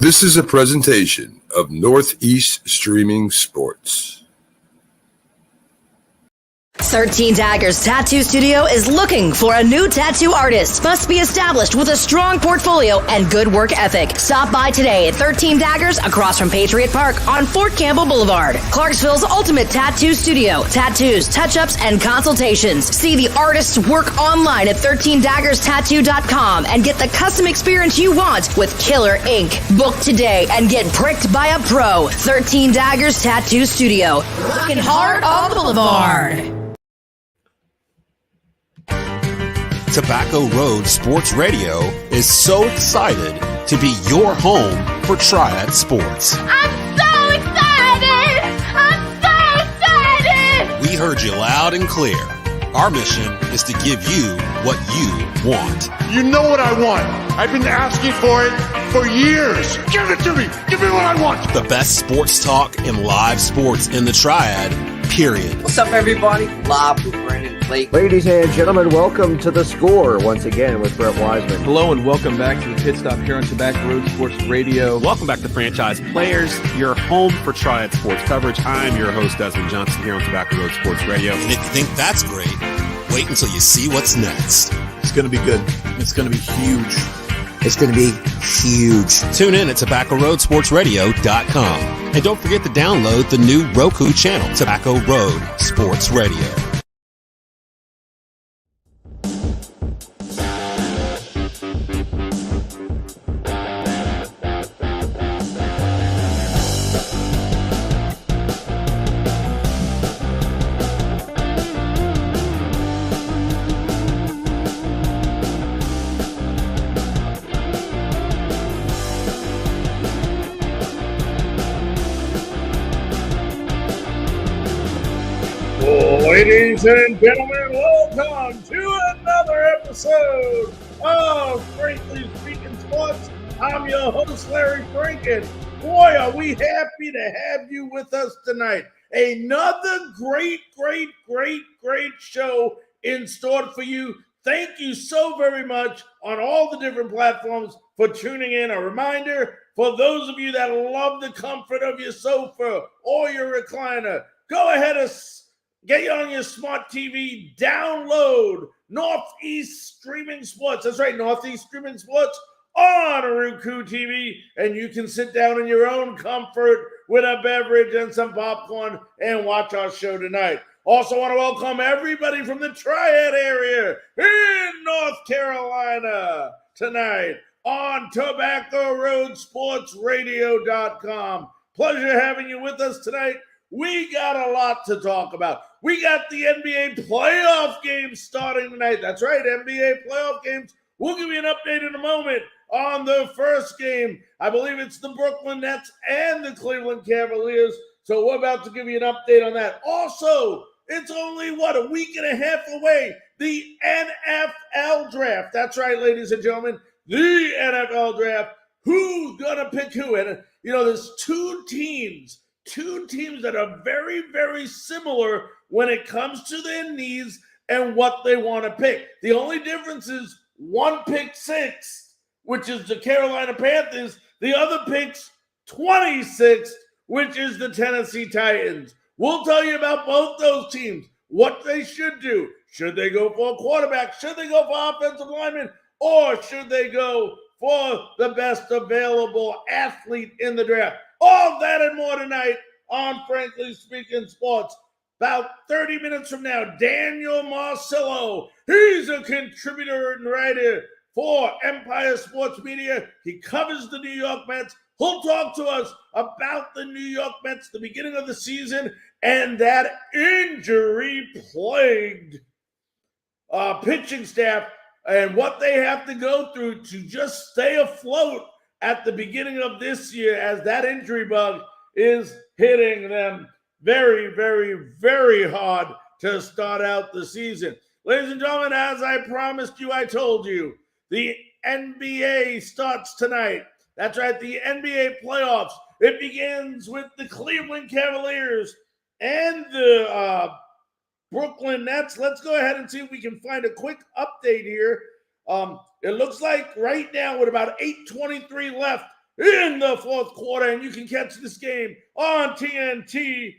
This is a presentation of Northeast Streaming Sports. 13 Daggers Tattoo Studio is looking for a new tattoo artist. Must be established with a strong portfolio and good work ethic. Stop by today at 13 Daggers across from Patriot Park on Fort Campbell Boulevard. Clarksville's ultimate tattoo studio. Tattoos, touch-ups, and consultations. See the artist's work online at 13daggerstattoo.com and get the custom experience you want with killer ink. Book today and get pricked by a pro. 13 Daggers Tattoo Studio. Working hard on the boulevard. Tobacco Road Sports Radio is so excited to be your home for Triad Sports. I'm so excited! I'm so excited! We heard you loud and clear. Our mission is to give you what you want. You know what I want. I've been asking for it for years. Give it to me. Give me what I want. The best sports talk and live sports in the Triad, period. What's up, everybody? Live with Brandon Blake. Ladies and gentlemen, welcome to The Score once again with Brett Wiseman. Hello and welcome back to the Pit Stop here on Tobacco Road Sports Radio. Welcome back to Franchise Players, your home for Triad Sports coverage. I'm your host, Desmond Johnson, here on Tobacco Road Sports Radio. And if you think that's great, wait until you see what's next. It's going to be good. It's going to be huge. It's going to be huge. Tune in at tobaccoroadsportsradio.com. And don't forget to download the new Roku channel, Tobacco Road Sports Radio. Ladies and gentlemen, welcome to another episode of Frankly Speaking Sports. I'm your host, Larry Franken. Boy, are we happy to have you with us tonight. Another great show in store for you. Thank you so very much on all the different platforms for tuning in. A reminder, for those of you that love the comfort of your sofa or your recliner, go ahead and get you on your smart TV, download Northeast Streaming Sports. That's right, Northeast Streaming Sports on Roku TV, and you can sit down in your own comfort with a beverage and some popcorn and watch our show tonight. Also want to welcome everybody from the Triad area in North Carolina tonight on TobaccoRoadSportsRadio.com. Pleasure having you with us tonight. We got a lot to talk about. We got the NBA playoff games starting tonight. That's right, NBA playoff games. We'll give you an update in a moment on the first game. I believe it's the Brooklyn Nets and the Cleveland Cavaliers. So we're about to give you an update on that. Also, it's only, a week and a half away. The NFL draft. That's right, ladies and gentlemen. The NFL draft. Who's going to pick who? And, there's two teams that are very, very similar when it comes to their needs and what they want to pick. The only difference is one pick 6, which is the Carolina Panthers. The other pick's 26, which is the Tennessee Titans. We'll tell you about both those teams, what they should do. Should they go for a quarterback? Should they go for offensive lineman? Or should they go for the best available athlete in the draft? All that and more tonight on Frankly Speaking Sports. About 30 minutes from now, Daniel Marcillo. He's a contributor and writer for Empire Sports Media. He covers the New York Mets. He'll talk to us about the New York Mets, the beginning of the season, and that injury-plagued pitching staff and what they have to go through to just stay afloat at the beginning of this year, as that injury bug is hitting them very, very, very hard to start out the season. Ladies and gentlemen, as I promised you, I told you, the NBA starts tonight. That's right, the NBA playoffs. It begins with the Cleveland Cavaliers and the Brooklyn Nets. Let's go ahead and see if we can find a quick update here. It looks like right now with about 8:23 left, in the fourth quarter, and you can catch this game on TNT.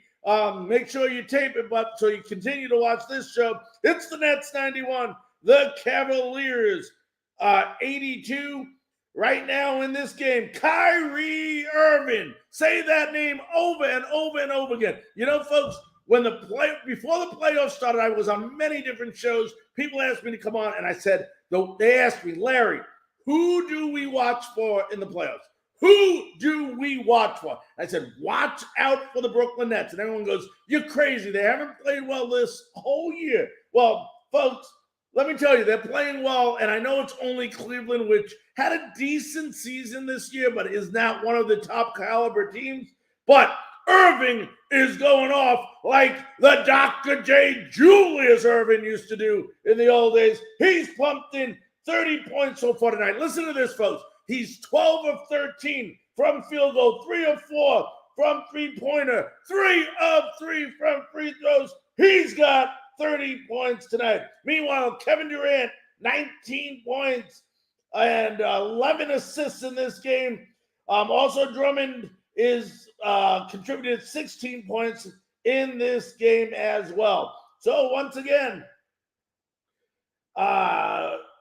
Make sure you tape it, but so you continue to watch this show. It's the Nets 91, the Cavaliers 82. Right now in this game, Kyrie Irving. Say that name over and over and over again. You know, folks, before the playoffs started, I was on many different shows. People asked me to come on, and I said, they asked me, Larry, who do we watch for in the playoffs? Who do we watch for? I said, watch out for the Brooklyn Nets. And everyone goes, you're crazy. They haven't played well this whole year. Well, folks, let me tell you, they're playing well, and I know it's only Cleveland, which had a decent season this year, but is not one of the top caliber teams. But Irving is going off like the Dr. J. Julius Irving used to do in the old days. He's pumped in 30 points so far tonight. Listen to this, folks. He's 12 of 13 from field goal, 3 of 4 from three-pointer, 3 of 3 from free throws. He's got 30 points tonight. Meanwhile, Kevin Durant, 19 points and 11 assists in this game. Also, Drummond is contributed 16 points in this game as well. So once again,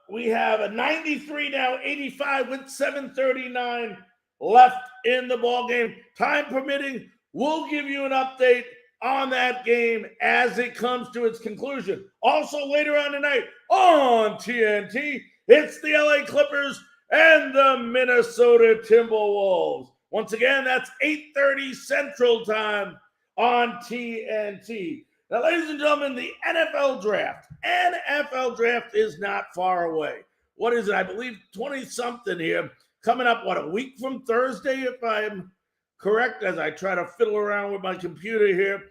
we have a 93 now, 85 with 7:39 left in the ball game. Time permitting, we'll give you an update on that game as it comes to its conclusion. Also later on tonight on TNT, it's the LA Clippers and the Minnesota Timberwolves. Once again, that's 8:30 Central Time on TNT. Now, ladies and gentlemen, the NFL draft is not far away. What is it? I believe 20-something here. Coming up, a week from Thursday, if I'm correct, as I try to fiddle around with my computer here.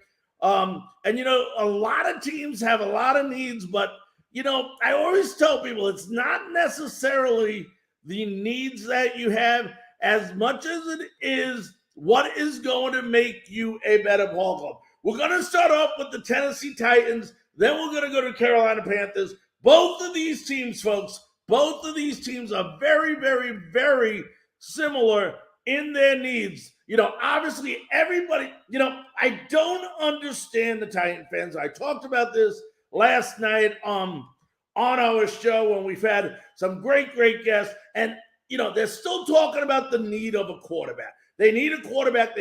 And, a lot of teams have a lot of needs, but, I always tell people it's not necessarily the needs that you have as much as it is what is going to make you a better ball club. We're going to start off with the Tennessee Titans. Then we're going to go to Carolina Panthers. Both of these teams, folks, are very, very, very similar in their needs. Obviously everybody, I don't understand the Titan fans. I talked about this last night on our show when we've had some great guests. And, they're still talking about the need of a quarterback. They need a quarterback.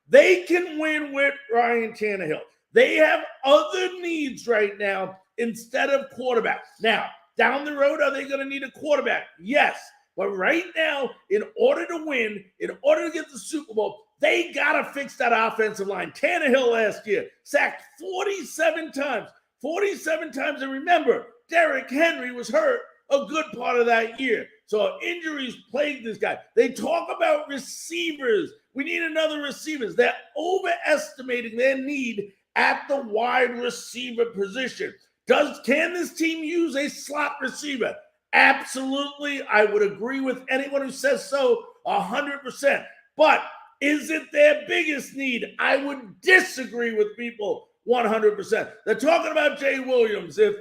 They can win with Ryan Tannehill. They have other needs right now instead of quarterback. Now, down the road, are they going to need a quarterback? Yes. But right now, in order to win, in order to get the Super Bowl, they got to fix that offensive line. Tannehill last year sacked 47 times. 47 times. And remember, Derrick Henry was hurt a good part of that year. So injuries plagued this guy. They talk about receivers. We need another receivers. They're overestimating their need at the wide receiver position. Can this team use a slot receiver? Absolutely. I would agree with anyone who says so 100%. But is it their biggest need? I would disagree with people 100%. They're talking about Jay Williams. If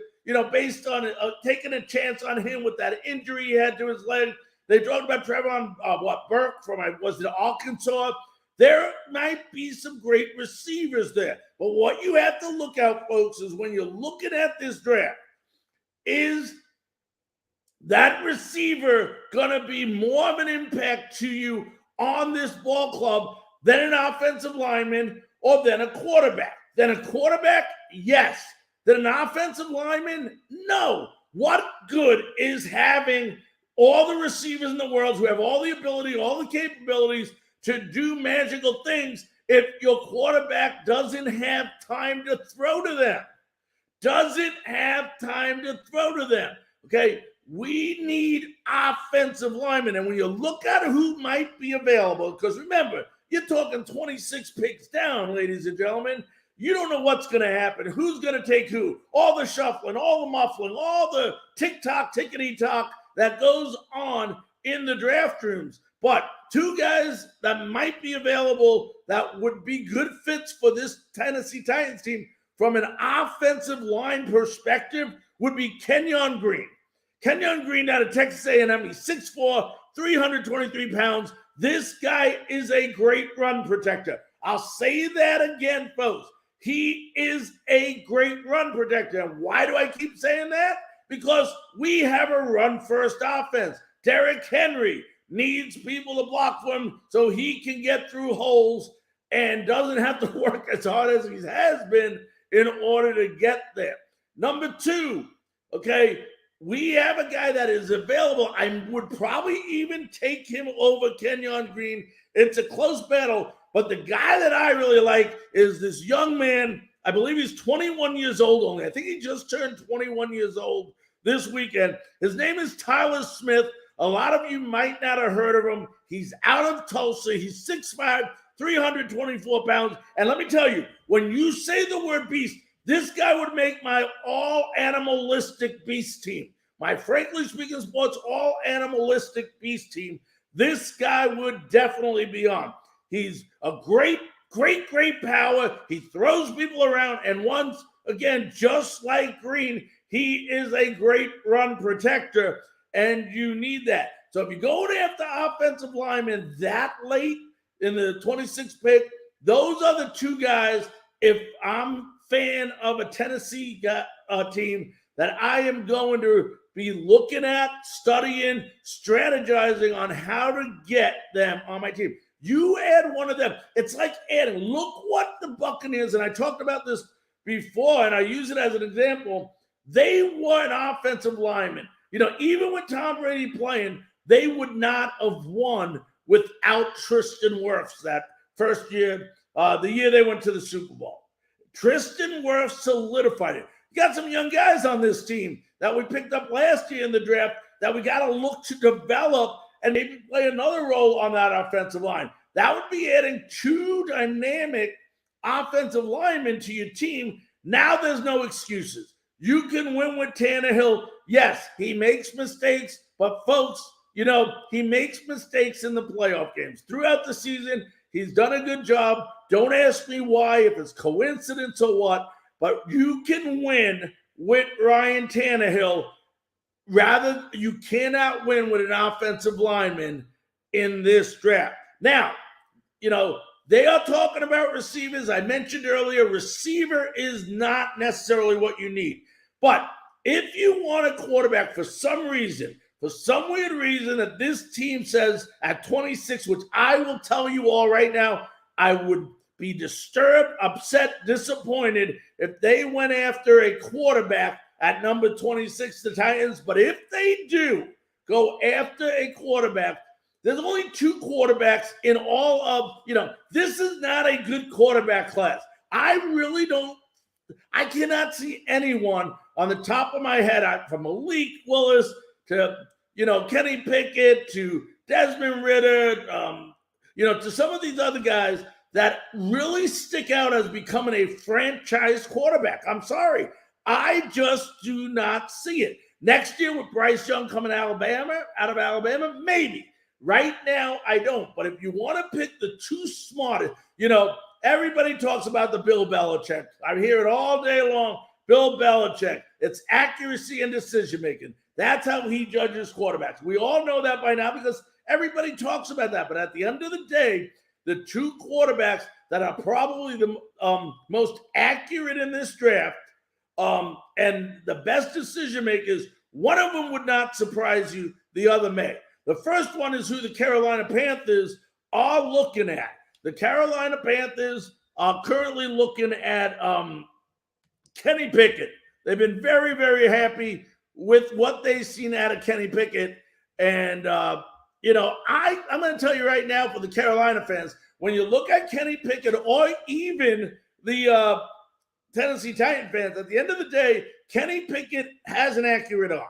based on taking a chance on him with that injury he had to his leg. They talked about Trevon Burke from, Arkansas. There might be some great receivers there. But what you have to look out, folks, is when you're looking at this draft, is that receiver going to be more of an impact to you on this ball club than an offensive lineman or than a quarterback? Than a quarterback, yes. Than an offensive lineman? No. What good is having all the receivers in the world who have all the ability, all the capabilities to do magical things if your quarterback doesn't have time to throw to them? Okay, we need offensive linemen. And when you look at who might be available, because remember, you're talking 26 picks down, ladies and gentlemen. You don't know what's going to happen, who's going to take who, all the shuffling, all the muffling, all the tick-tock, tickety-tock that goes on in the draft rooms. But two guys that might be available that would be good fits for this Tennessee Titans team from an offensive line perspective would be Kenyon Green. Kenyon Green out of Texas A&M. He's 6'4", 323 pounds, This guy is a great run protector. I'll say that again, folks. He is a great run protector. And why do I keep saying that? Because we have a run-first offense. Derrick Henry needs people to block for him so he can get through holes and doesn't have to work as hard as he has been in order to get there. Number two, okay, we have a guy that is available. I would probably even take him over Kenyon Green. It's a close battle, but the guy that I really like is this young man. I believe he's 21 years old only. I think he just turned 21 years old this weekend. His name is Tyler Smith. A lot of you might not have heard of him. He's out of Tulsa. He's 6'5", 324 pounds. And let me tell you, when you say the word beast, this guy would make my all-animalistic beast team. My Frankly Speaking Sports all-animalistic beast team. This guy would definitely be on. He's a great power. He throws people around. And once again, just like Green, he is a great run protector. And you need that. So if you go after offensive linemen that late in the 26th pick, those are the two guys, if I'm fan of a Tennessee team, that I am going to be looking at, studying, strategizing on how to get them on my team. You add one of them. It's like adding. Look what the Buccaneers, and I talked about this before, and I use it as an example. They were an offensive lineman. You know, even with Tom Brady playing, they would not have won without Tristan Wirfs that first year, the year they went to the Super Bowl. Tristan Wirfs solidified it. You got some young guys on this team that we picked up last year in the draft that we got to look to develop and maybe play another role on that offensive line. That would be adding two dynamic offensive linemen to your team. Now there's no excuses. You can win with Tannehill. Yes, he makes mistakes, but folks, you know, he makes mistakes in the playoff games. Throughout the season, he's done a good job. Don't ask me why, if it's coincidence or what, but you can win with Ryan Tannehill. Rather, you cannot win with an offensive lineman in this draft. Now, you know, they are talking about receivers. I mentioned earlier, receiver is not necessarily what you need. But if you want a quarterback for some reason, for some weird reason that this team says at 26, which I will tell you all right now, I would be disturbed, upset, disappointed if they went after a quarterback at number 26, the Titans. But if they do go after a quarterback, there's only two quarterbacks in all of, you know, this is not a good quarterback class. I cannot see anyone on the top of my head, from Malik Willis to, you know, Kenny Pickett to Desmond Ridder, you know, to some of these other guys that really stick out as becoming a franchise quarterback. I'm sorry. I just do not see it. Next year with Bryce Young coming out of Alabama, maybe. Right now, I don't. But if you want to pick the two smartest, you know, everybody talks about the Bill Belichick. I hear it all day long. Bill Belichick. It's accuracy and decision-making. That's how he judges quarterbacks. We all know that by now because everybody talks about that. But at the end of the day, the two quarterbacks that are probably the most accurate in this draft and the best decision makers, one of them would not surprise you, the other may. The first one is who the Carolina Panthers are looking at. The Carolina Panthers are currently looking at Kenny Pickett. They've been very, very happy with what they've seen out of Kenny Pickett. And, you know, I'm going to tell you right now for the Carolina fans, when you look at Kenny Pickett or even the Tennessee Titan fans, at the end of the day, Kenny Pickett has an accurate arm.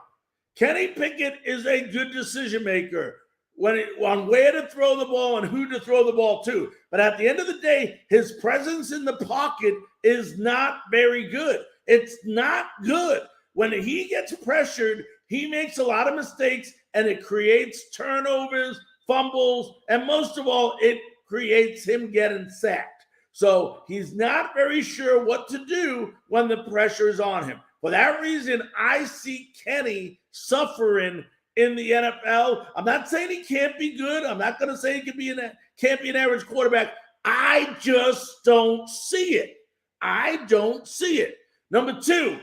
Kenny Pickett is a good decision maker on where to throw the ball and who to throw the ball to. But at the end of the day, his presence in the pocket is not very good. It's not good. When he gets pressured, he makes a lot of mistakes, and it creates turnovers, fumbles, and most of all, it creates him getting sacked. So he's not very sure what to do when the pressure is on him. For that reason, I see Kenny suffering in the NFL. I'm not saying he can't be good. I'm not going to say he can't be an average quarterback. I just don't see it. I don't see it. Number two,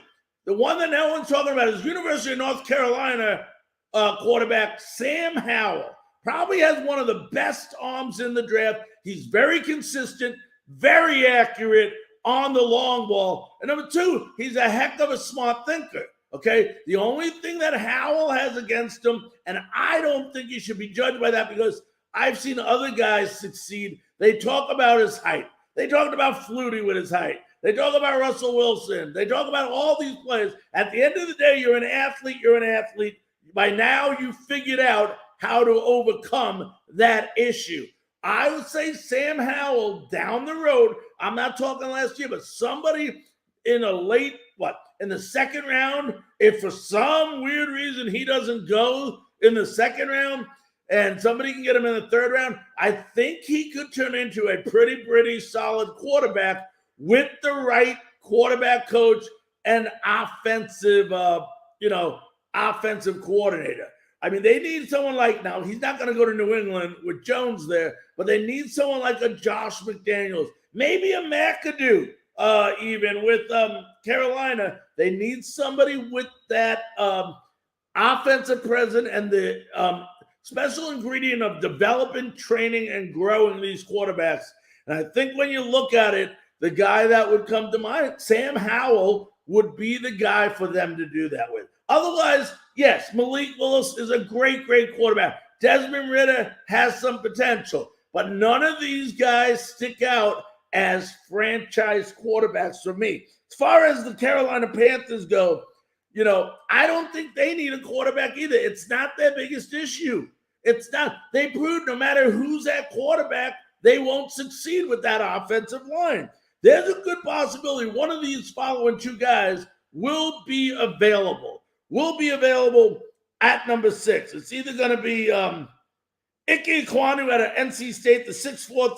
the one that no one's talking about is University of North Carolina quarterback Sam Howell. Probably has one of the best arms in the draft. He's very consistent, very accurate on the long ball. And number two, he's a heck of a smart thinker. Okay, the only thing that Howell has against him, and I don't think you should be judged by that because I've seen other guys succeed. They talk about his height. They talked about Flutie with his height. They talk about Russell Wilson. They talk about all these players. At the end of the day, you're an athlete. You're an athlete. By now, you figured out how to overcome that issue. I would say Sam Howell down the road, I'm not talking last year, but somebody in in the second round, if for some weird reason he doesn't go in the second round and somebody can get him in the third round, I think he could turn into a pretty solid quarterback with the right quarterback coach and offensive coordinator. I mean, they need someone like, now he's not going to go to New England with Jones there, but they need someone like a Josh McDaniels, maybe a McAdoo, even with Carolina. They need somebody with that offensive presence and the special ingredient of developing, training, and growing these quarterbacks. And I think when you look at it, the guy that would come to mind, Sam Howell, would be the guy for them to do that with. Otherwise, yes, Malik Willis is a great quarterback. Desmond Ridder has some potential, but none of these guys stick out as franchise quarterbacks for me. As far as the Carolina Panthers go, I don't think they need a quarterback either. It's not their biggest issue. It's not. They proved no matter who's at quarterback, they won't succeed with that offensive line. There's a good possibility one of these following two guys will be available. At number 6. It's either going to be Ike Ekwonu out of NC State, the 6'4",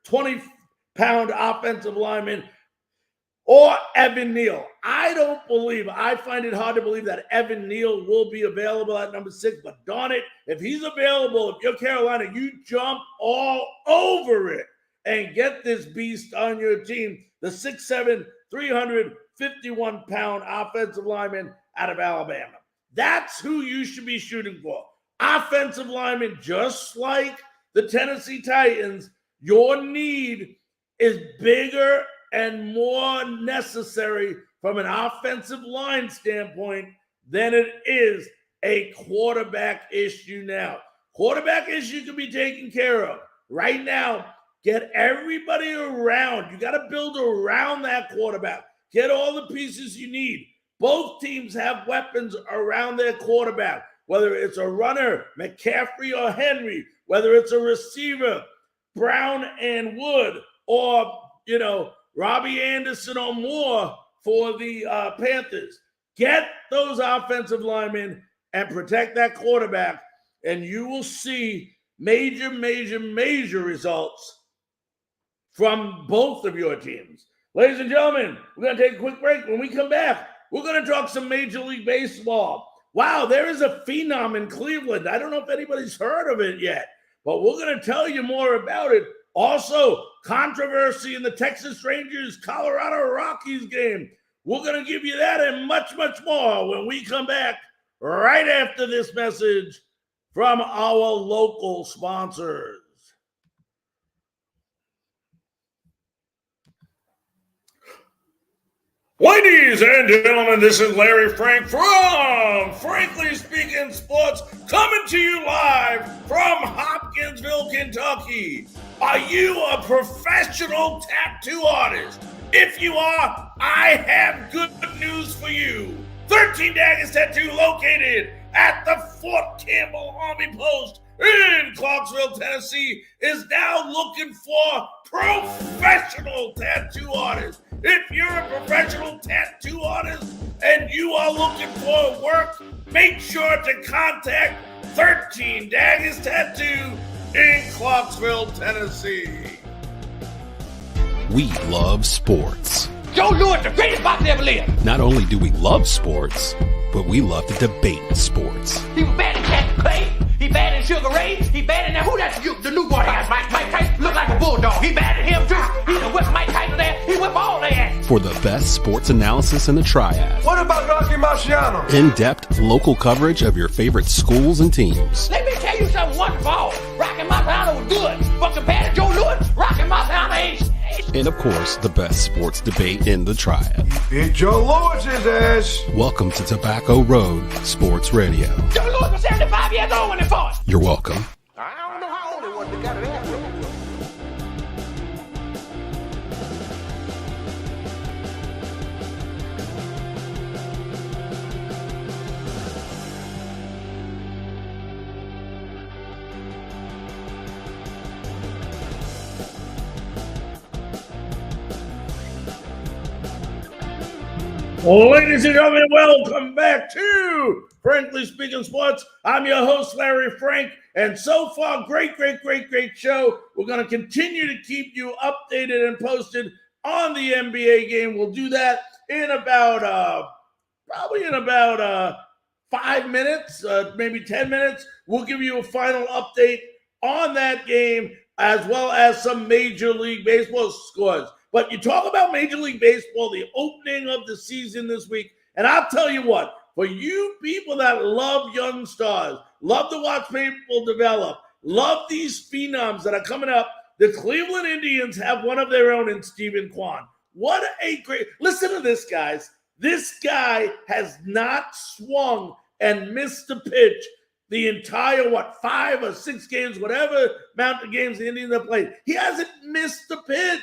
320-pound offensive lineman, or Evan Neal. I find it hard to believe that Evan Neal will be available at number 6, but darn it, if he's available, if you're Carolina, you jump all over it and get this beast on your team, the 6'7", 351-pound offensive lineman out of Alabama. That's who you should be shooting for. Offensive lineman, just like the Tennessee Titans, your need is bigger and more necessary from an offensive line standpoint than it is a quarterback issue now. Quarterback issue can be taken care of. Right now, get everybody around. You got to build around that quarterback. Get all the pieces you need. Both teams have weapons around their quarterback, whether it's a runner, McCaffrey or Henry, whether it's a receiver, Brown and Wood, or, Robbie Anderson or Moore for the Panthers. Get those offensive linemen and protect that quarterback, and you will see major results from both of your teams. Ladies and gentlemen, we're going to take a quick break. When we come back, we're going to talk some Major League Baseball. Wow, there is a phenom in Cleveland. I don't know if anybody's heard of it yet, but we're going to tell you more about it. Also, controversy in the Texas Rangers-Colorado Rockies game. We're going to give you that and much more when we come back right after this message from our local sponsors. Ladies and gentlemen, this is Larry Frank from Frankly Speaking Sports, coming to you live from Hopkinsville, Kentucky. Are you a professional tattoo artist? If you are, I have good news for you. 13 Daggers Tattoo, located at the Fort Campbell Army Post in Clarksville, Tennessee, is now looking for professional tattoo artists. If you're a professional tattoo artist and you are looking for work, make sure to contact 13 Daggers Tattoo in Clarksville, Tennessee. We love sports. Joe Louis, the greatest boxer ever lived. Not only do we love sports, but we love to debate sports. He was bad Sugar Ray, he bad in there. Who that? The new boy has Mike Tyson. Look like a bulldog. He bad at him too. He done whip Mike Tyson there. He whip all their ass. For the best sports analysis in the triad. What about Rocky Marciano? In-depth local coverage of your favorite schools and teams. Let me tell you something wonderful. Rocky Marciano was good. But compared to Joe Lewis, Rocky Marciano ain't. And of course, the best sports debate in the triad. Beat Joe Lewis's ass. Welcome to Tobacco Road Sports Radio. Joe Lewis was 75 years old when he fought. You're welcome. I don't know how old he was. They got it out. Ladies and gentlemen, welcome back to Frankly Speaking Sports. I'm your host, Larry Frank, and so far, great show. We're going to continue to keep you updated and posted on the NBA game. We'll do that in about, probably in about 5 minutes, maybe 10 minutes. We'll give you a final update on that game, as well as some Major League Baseball scores. But you talk about Major League Baseball, the opening of the season this week, and I'll tell you what, for you people that love young stars, love to watch people develop, love these phenoms that are coming up, the Cleveland Indians have one of their own in Stephen Kwan. What a great – listen to this, guys. This guy has not swung and missed a pitch the entire, 5 or 6 games, whatever amount of games the Indians have played. He hasn't missed a pitch.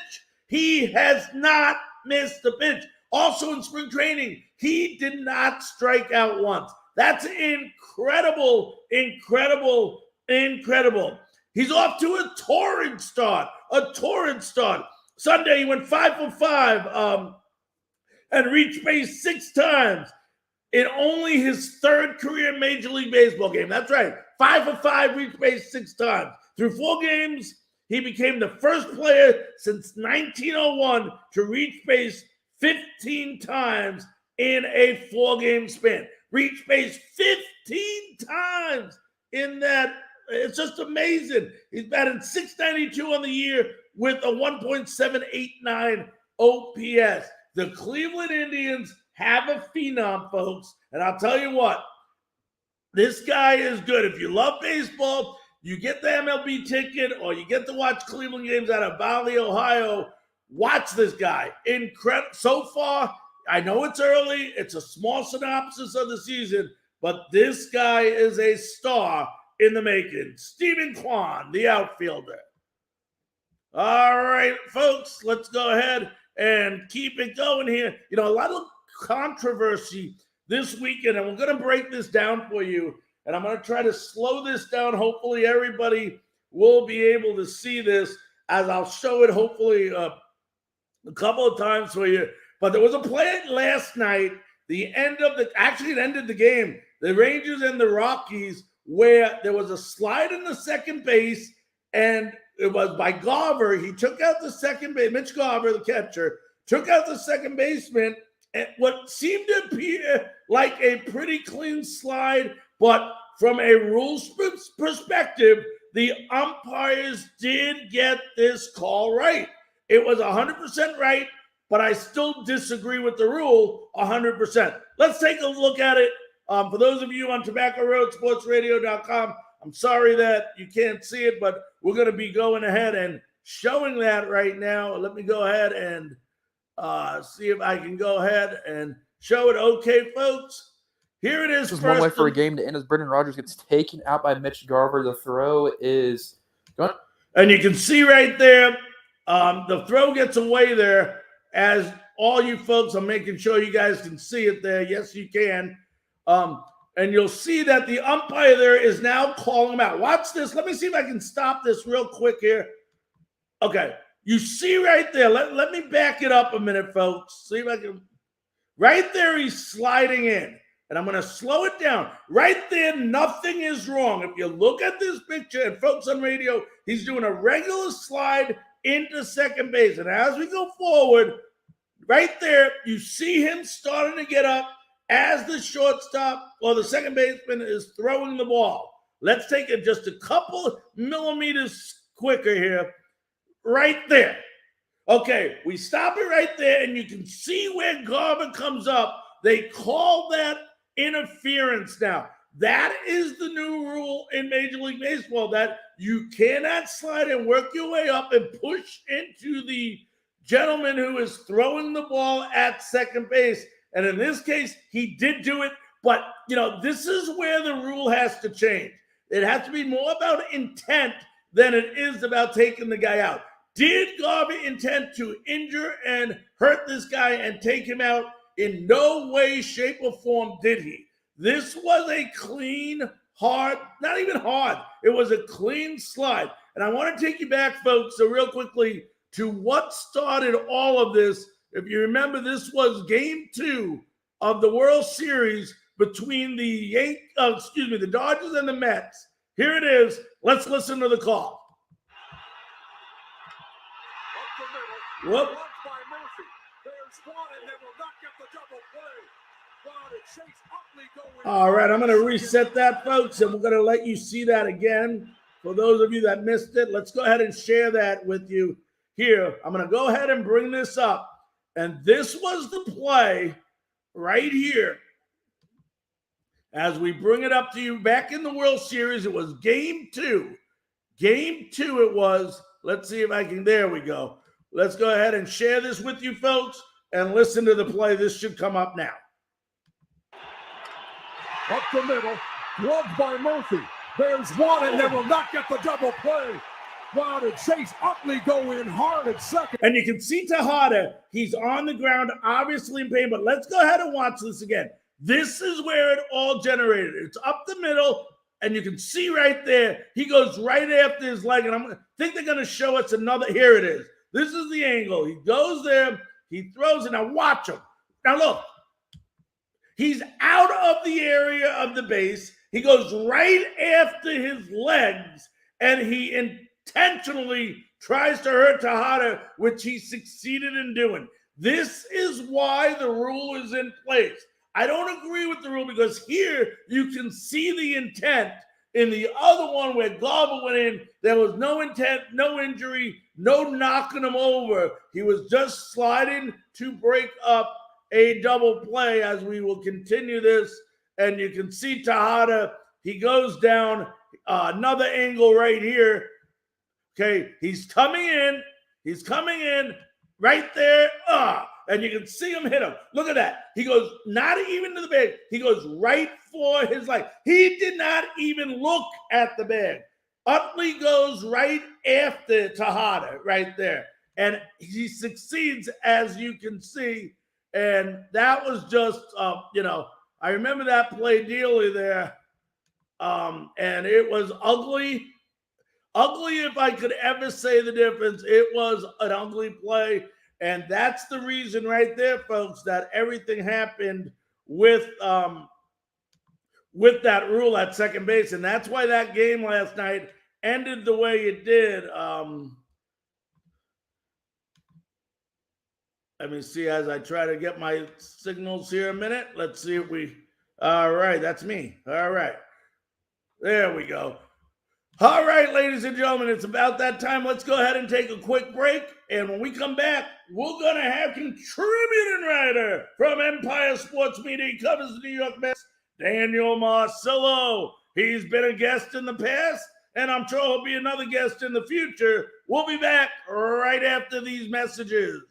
He has not missed a pitch. Also in spring training, he did not strike out once. That's incredible. He's off to a torrid start. Sunday, he went 5 for 5 and reached base 6 times in only his 3rd career Major League Baseball game. That's right. 5 for 5, reached base 6 times. Through 4 games, he became the first player since 1901 to reach base 15 times in a 4-game span. Reach base 15 times in that. It's just amazing. He's batting .692 on the year with a 1.789 OPS. The Cleveland Indians have a phenom, folks. And I'll tell you what, this guy is good. If you love baseball, you get the MLB ticket or you get to watch Cleveland games out of Valley, Ohio, watch this guy. Incredible. So far, I know it's early. It's a small synopsis of the season, but this guy is a star in the making. Stephen Kwan, the outfielder. All right, folks, let's go ahead and keep it going here. You know, a lot of controversy this weekend, and we're going to break this down for you. And I'm going to try to slow this down. Hopefully everybody will be able to see this as I'll show it hopefully a couple of times for you. But there was a play last night, it ended the game, the Rangers and the Rockies, where there was a slide in the second base, and it was by Garver. He took out the second base, Mitch Garver, the catcher, took out the second baseman, and what seemed to appear like a pretty clean slide. But from a rules perspective, the umpires did get this call right. It was 100% right, but I still disagree with the rule 100%. Let's take a look at it. For those of you on tobacco-road-sports-radio.com, I'm sorry that you can't see it, but we're going to be going ahead and showing that right now. Let me go ahead and see if I can go ahead and show it. Okay, folks. Here it is. This is one way for a game to end as Brendan Rodgers gets taken out by Mitch Garver. The throw is going. And you can see right there, the throw gets away there. As all you folks, I'm making sure you guys can see it there. Yes, you can. And you'll see that the umpire there is now calling him out. Watch this. Let me see if I can stop this real quick here. Okay. You see right there. Let me back it up a minute, folks. See if I can. Right there, he's sliding in. And I'm going to slow it down. Right there, nothing is wrong. If you look at this picture, and folks on radio, he's doing a regular slide into second base. And as we go forward, right there, you see him starting to get up as the shortstop or the second baseman is throwing the ball. Let's take it just a couple millimeters quicker here. Right there. Okay, we stop it right there, and you can see where Garver comes up. They call that interference now. That is the new rule in Major League Baseball, that you cannot slide and work your way up and push into the gentleman who is throwing the ball at second base. And in this case, he did do it. But, this is where the rule has to change. It has to be more about intent than it is about taking the guy out. Did Garver intend to injure and hurt this guy and take him out? In no way, shape, or form did he. This was a clean, hard, not even hard. It was a clean slide. And I want to take you back, folks, so real quickly to what started all of this. If you remember, this was game 2 of the World Series between the Dodgers and the Mets. Here it is. Let's listen to the call. Whoop. All right, I'm going to reset that, folks, and we're going to let you see that again. For those of you that missed it, let's go ahead and share that with you here. I'm going to go ahead and bring this up. And this was the play right here. As we bring it up to you back in the World Series, it was game 2. Game 2 it was. Let's see if I can, there we go. Let's go ahead and share this with you folks and listen to the play. This should come up now. Up the middle, gloved by Murphy. There's one, and they will not get the double play. Wow, did Chase Utley go in hard at second. And you can see Tejada. He's on the ground, obviously in pain, but let's go ahead and watch this again. This is where it all generated. It's up the middle, and you can see right there, he goes right after his leg, and I think they're going to show us another. Here it is. This is the angle. He goes there, he throws it. Now watch him. Now look. He's out of the area of the base. He goes right after his legs, and he intentionally tries to hurt Tejada, which he succeeded in doing. This is why the rule is in place. I don't agree with the rule because here you can see the intent. In the other one where Garver went in, there was no intent, no injury, no knocking him over. He was just sliding to break up a double play as we will continue this. And you can see Tejada, he goes down, another angle right here. Okay, he's coming in right there. And you can see him hit him. Look at that. He goes not even to the bag. He goes right for his leg. He did not even look at the bag. Utley goes right after Tejada right there. And he succeeds, as you can see. And that was just, I remember that play dearly there. And it was ugly. Ugly, if I could ever say the difference. It was an ugly play. And that's the reason right there, folks, that everything happened with that rule at second base. And that's why that game last night ended the way it did. Let me see as I try to get my signals here a minute. Let's see if all right, that's me. All right. There we go. All right, ladies and gentlemen, it's about that time. Let's go ahead and take a quick break. And when we come back, we're going to have contributing writer from Empire Sports Media. He covers the New York Mets, Daniel Marcillo. He's been a guest in the past, and I'm sure he'll be another guest in the future. We'll be back right after these messages.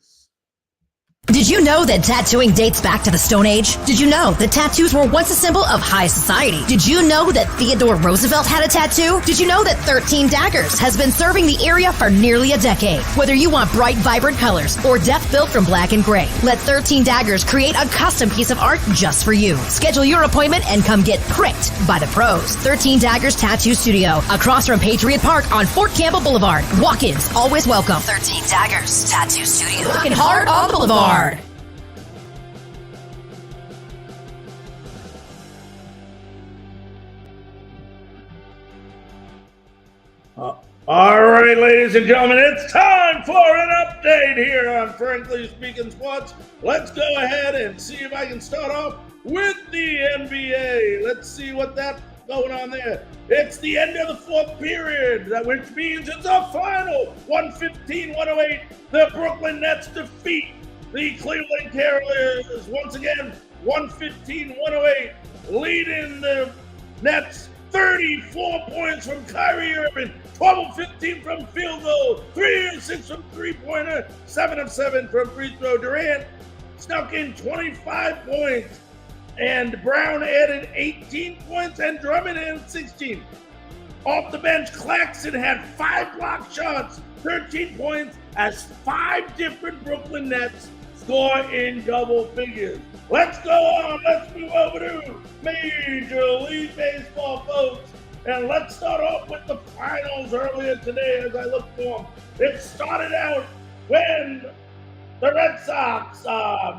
Did you know that tattooing dates back to the Stone Age? Did you know that tattoos were once a symbol of high society? Did you know that Theodore Roosevelt had a tattoo? Did you know that 13 Daggers has been serving the area for nearly a decade? Whether you want bright, vibrant colors or depth built from black and gray, let 13 Daggers create a custom piece of art just for you. Schedule your appointment and come get pricked by the pros. 13 Daggers Tattoo Studio, across from Patriot Park on Fort Campbell Boulevard. Walk-ins always welcome. 13 Daggers Tattoo Studio. Looking hard on Boulevard. All right, ladies and gentlemen, it's time for an update here on Frankly Speaking Sports. Let's go ahead and see if I can start off with the NBA. Let's see what that What's going on there? It's the end of the fourth period, which means it's a final 115-108. The Brooklyn Nets defeat the Cleveland Cavaliers once again 115-108, leading the Nets 34 points from Kyrie Irving, 12 of 15 from field goal, 3 of 6 from three-pointer, 7 of 7 from free throw. Durant snuck in 25 points, and Brown added 18 points, and Drummond added 16. Off the bench, Claxton had 5 block shots, 13 points, as 5 different Brooklyn Nets score in double figures. Let's go on. Let's move over to Major League Baseball, folks. And let's start off with the finals earlier today as I look for them. It started out when the Red Sox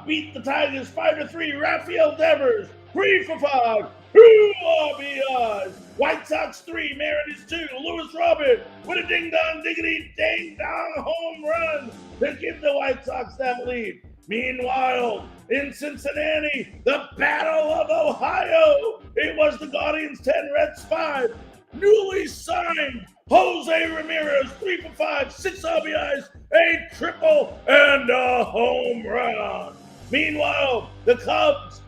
beat the Tigers 5-3. Rafael Devers, 3 for 5. 2 RBIs. White Sox 3, Mariners 2. Lewis Robert with a ding-dong, diggity-ding-dong home run to give the White Sox that lead. Meanwhile, in Cincinnati, the Battle of Ohio, it was the Guardians 10, Reds 5. Newly signed Jose Ramirez, 3 for 5, 6 RBIs, a triple, and a home run. Meanwhile, the Cubs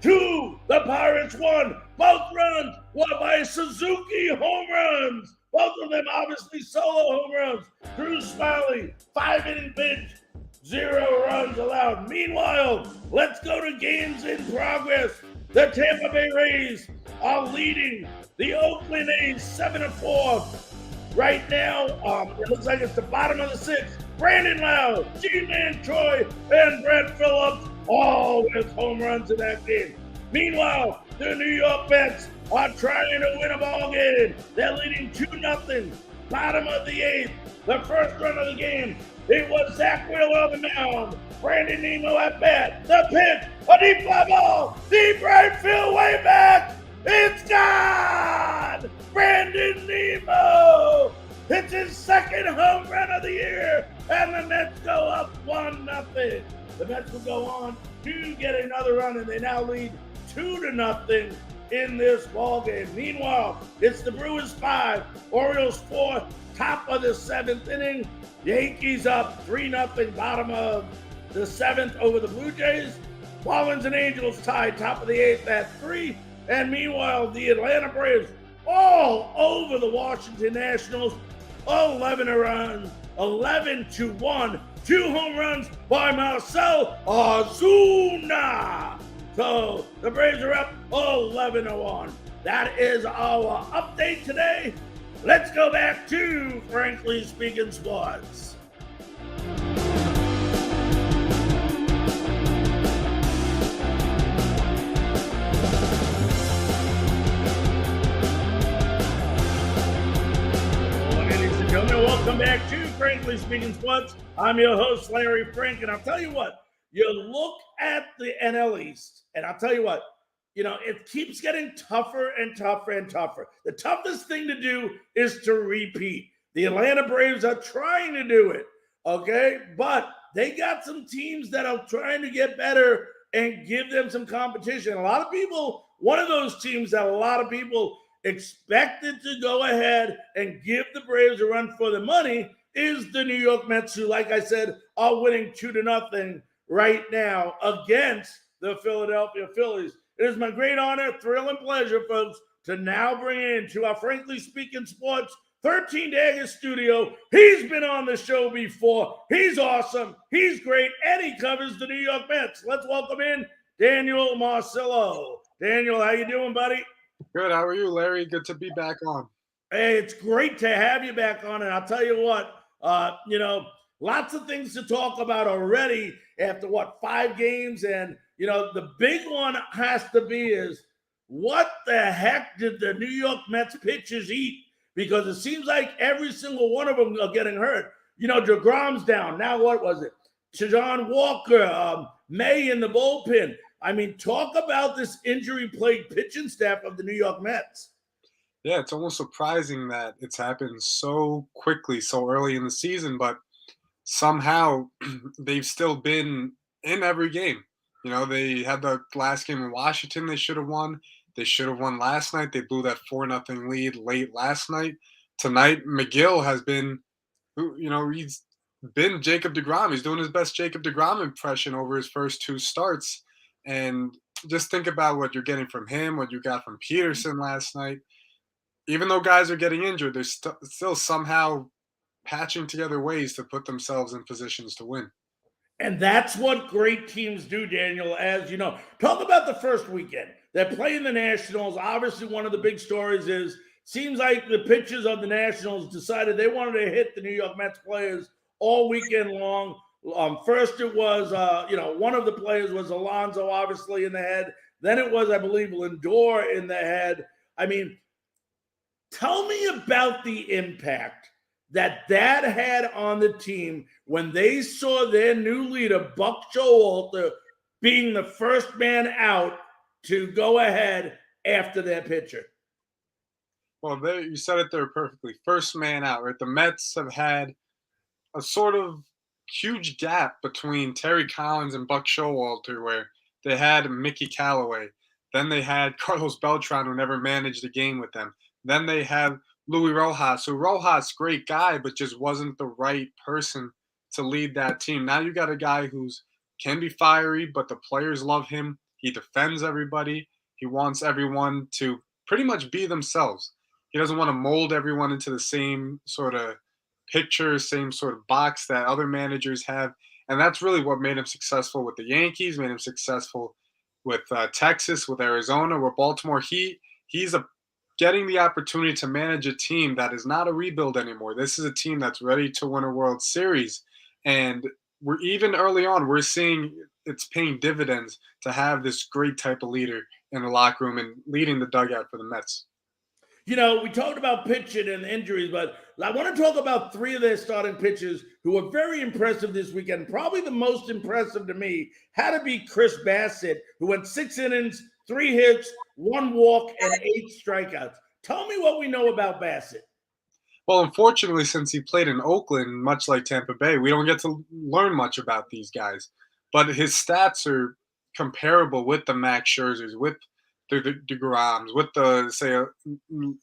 2, the Pirates 1. Both runs were by Suzuki home runs. Both of them obviously solo home runs. Drew Smiley, 5-inning pitch, 0 runs allowed. Meanwhile, let's go to games in progress. The Tampa Bay Rays are leading the Oakland A's 7-4. Right now, it looks like it's the bottom of the 6th. Brandon Lau, G-Man Troy, and Brett Phillips all with home runs in that game. Meanwhile, the New York Mets are trying to win a ball game. They're leading 2-0. Bottom of the 8th. The first run of the game, it was Zach Wheeler on the mound. Brandon Nimmo at bat. The pitch, a deep fly ball, deep right field, way back. It's gone! Brandon Nimmo hits his second home run of the year, and the Mets go up 1-0. The Mets will go on to get another run, and they now lead 2-0 in this ball game. Meanwhile, it's the Brewers 5, Orioles 4, top of the 7th inning. Yankees up 3-0, bottom of the 7th over the Blue Jays. Marlins and Angels tied top of the 8th at 3. And meanwhile, the Atlanta Braves all over the Washington Nationals. 11 runs, 11-1. 2 home runs by Marcell Ozuna. So the Braves are up 11-1. That is our update today. Let's go back to Frankly Speaking Sports. Ladies and gentlemen, welcome back to Frankly Speaking Sports. I'm your host, Larry Frank, and I'll tell you what, you look at the NL East, and I'll tell you what, it keeps getting tougher and tougher and tougher. The toughest thing to do is to repeat. The Atlanta Braves are trying to do it, okay? But they got some teams that are trying to get better and give them some competition. A lot of people, one of those teams that a lot of people expected to go ahead and give the Braves a run for the money is the New York Mets, who, like I said, are winning 2-0 right now against the Philadelphia Phillies. It is my great honor, thrill, and pleasure, folks, to now bring in to our Frankly Speaking Sports 13 Dagger studio. He's been on the show before. He's awesome. He's great. And he covers the New York Mets. Let's welcome in Daniel Marcillo. Daniel, how you doing, buddy? Good. How are you, Larry? Good to be back on. Hey, it's great to have you back on. And I'll tell you what, lots of things to talk about already after, 5 games? And, the big one has to be is, what the heck did the New York Mets pitchers eat? Because it seems like every single one of them are getting hurt. DeGrom's down. Now what was it? John Walker, May in the bullpen. I mean, talk about this injury-plagued pitching staff of the New York Mets. Yeah, it's almost surprising that it's happened so quickly, so early in the season, but somehow they've still been in every game. They had the last game in Washington they should have won. They should have won last night. They blew that 4-0 lead late last night. Tonight, McGill has been, he's been Jacob deGrom. He's doing his best Jacob deGrom impression over his first 2 starts. And just think about what you're getting from him, what you got from Peterson last night. Even though guys are getting injured, they're still somehow patching together ways to put themselves in positions to win. And that's what great teams do, Daniel, as you know. Talk about the first weekend. They're playing the Nationals. Obviously, one of the big stories is, seems like the pitchers of the Nationals decided they wanted to hit the New York Mets players all weekend long. First it was, one of the players was Alonso, obviously, in the head. Then it was, I believe, Lindor in the head. I mean, tell me about the impact that had on the team when they saw their new leader, Buck Showalter, being the first man out to go ahead after their pitcher. Well, you said it there perfectly. First man out, right? The Mets have had a sort of huge gap between Terry Collins and Buck Showalter, where they had Mickey Callaway. Then they had Carlos Beltran, who never managed a game with them. Then they have Luis Rojas, who Rojas, great guy, but just wasn't the right person to lead that team. Now you got a guy who's can be fiery, but the players love him. He defends everybody. He wants everyone to pretty much be themselves. He doesn't want to mold everyone into the same sort of picture, same sort of box that other managers have. And that's really what made him successful with the Yankees, made him successful with Texas, with Arizona, with Baltimore. He's getting the opportunity to manage a team that is not a rebuild anymore. This is a team that's ready to win a World Series. And we're even early on, we're seeing it's paying dividends to have this great type of leader in the locker room and leading the dugout for the Mets. You know, we talked about pitching and injuries, but I want to talk about 3 of their starting pitchers who were very impressive this weekend. Probably the most impressive to me had to be Chris Bassett, who went 6 innings, 3 hits, 1 walk, and 8 strikeouts. Tell me what we know about Bassett. Well, unfortunately, since he played in Oakland, much like Tampa Bay, we don't get to learn much about these guys. But his stats are comparable with the Max Scherzers, with the DeGroms, with the, say,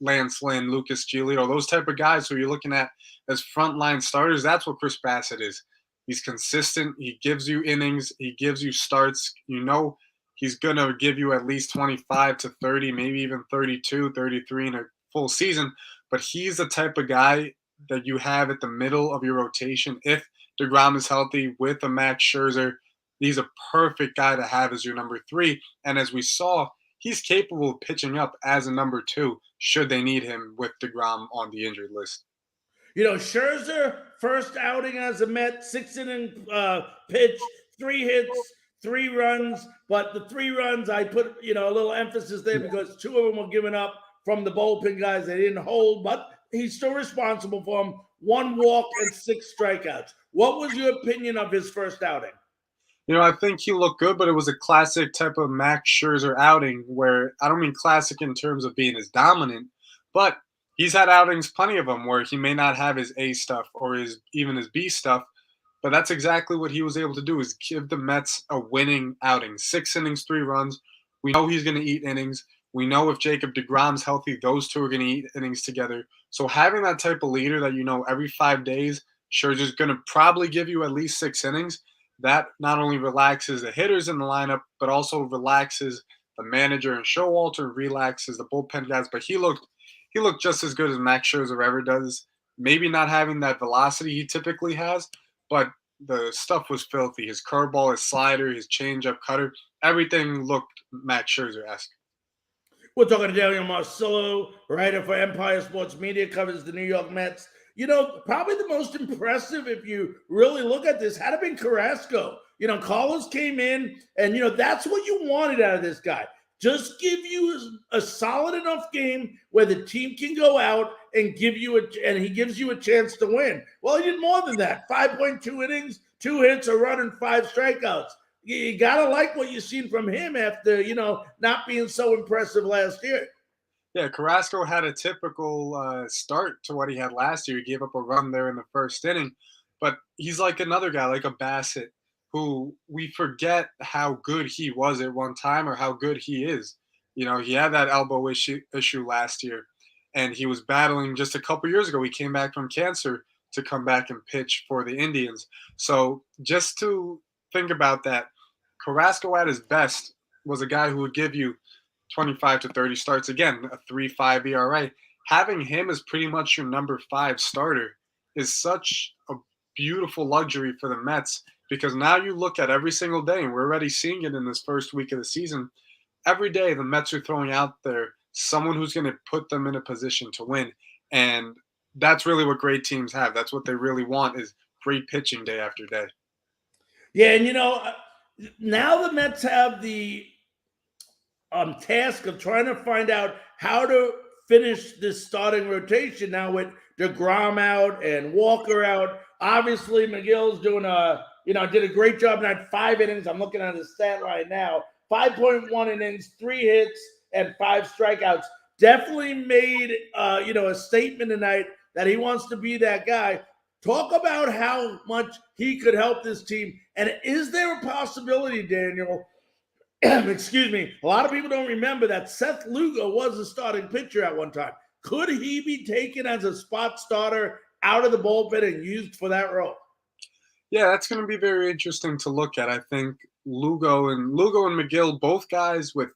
Lance Lynn, Lucas Giolito, those type of guys who you're looking at as frontline starters. That's what Chris Bassett is. He's consistent. He gives you innings. He gives you starts. You know he's going to give you at least 25 to 30, maybe even 32, 33 in a full season. But he's the type of guy that you have at the middle of your rotation. If DeGrom is healthy with a Max Scherzer, he's a perfect guy to have as your number 3. And as we saw, he's capable of pitching up as a number 2 should they need him with DeGrom on the injured list. You know, Scherzer, first outing as a Met, 6-inning pitch, 3 hits, 3 runs. But the 3 runs, I put, a little emphasis there because 2 of them were given up from the bullpen guys they didn't hold. But he's still responsible for them. 1 walk and 6 strikeouts. What was your opinion of his first outing? I think he looked good, but it was a classic type of Max Scherzer outing where I don't mean classic in terms of being as dominant, but he's had outings, plenty of them, where he may not have his A stuff or even his B stuff, but that's exactly what he was able to do is give the Mets a winning outing. 6 innings, 3 runs. We know he's going to eat innings. We know if Jacob deGrom's healthy, those 2 are going to eat innings together. So having that type of leader that every 5 days, Scherzer's going to probably give you at least 6 innings, that not only relaxes the hitters in the lineup, but also relaxes the manager and Showalter, relaxes the bullpen guys. But he looked just as good as Max Scherzer ever does. Maybe not having that velocity he typically has, but the stuff was filthy. His curveball, his slider, his changeup, cutter, everything looked Max Scherzer-esque. We're talking to Daniel Marcillo, writer for Empire Sports Media, covers the New York Mets. Probably the most impressive, if you really look at this, had to be Carrasco. Carlos came in, and, that's what you wanted out of this guy. Just give you a solid enough game where the team can go out and and he gives you a chance to win. Well, he did more than that. 5.2 innings, 2 hits, a run, and 5 strikeouts. You got to like what you've seen from him after, not being so impressive last year. Yeah, Carrasco had a typical start to what he had last year. He gave up a run there in the first inning. But he's like another guy, like a Bassett, who we forget how good he was at one time or how good he is. You know, he had that elbow issue last year, and he was battling just a couple years ago. He came back from cancer to come back and pitch for the Indians. So just to think about that, Carrasco at his best was a guy who would give you 25 to 30 starts, again, a 3.5 ERA. Having him as pretty much your number 5 starter is such a beautiful luxury for the Mets, because now you look at every single day, and we're already seeing it in this first week of the season. Every day, the Mets are throwing out there someone who's going to put them in a position to win. And that's really what great teams have. That's what they really want, is great pitching day after day. Yeah, and now the Mets have the task of trying to find out how to finish this starting rotation now with DeGrom out and Walker out. Obviously, McGill's doing did a great job in that 5 innings. I'm looking at his stat line now. 5.1 innings, 3 hits, and 5 strikeouts. Definitely made a statement tonight that he wants to be that guy. Talk about how much he could help this team. And is there a possibility, Daniel, excuse me, a lot of people don't remember that Seth Lugo was a starting pitcher at one time. Could he be taken as a spot starter out of the bullpen and used for that role? Yeah, that's going to be very interesting to look at. I think Lugo and McGill, both guys with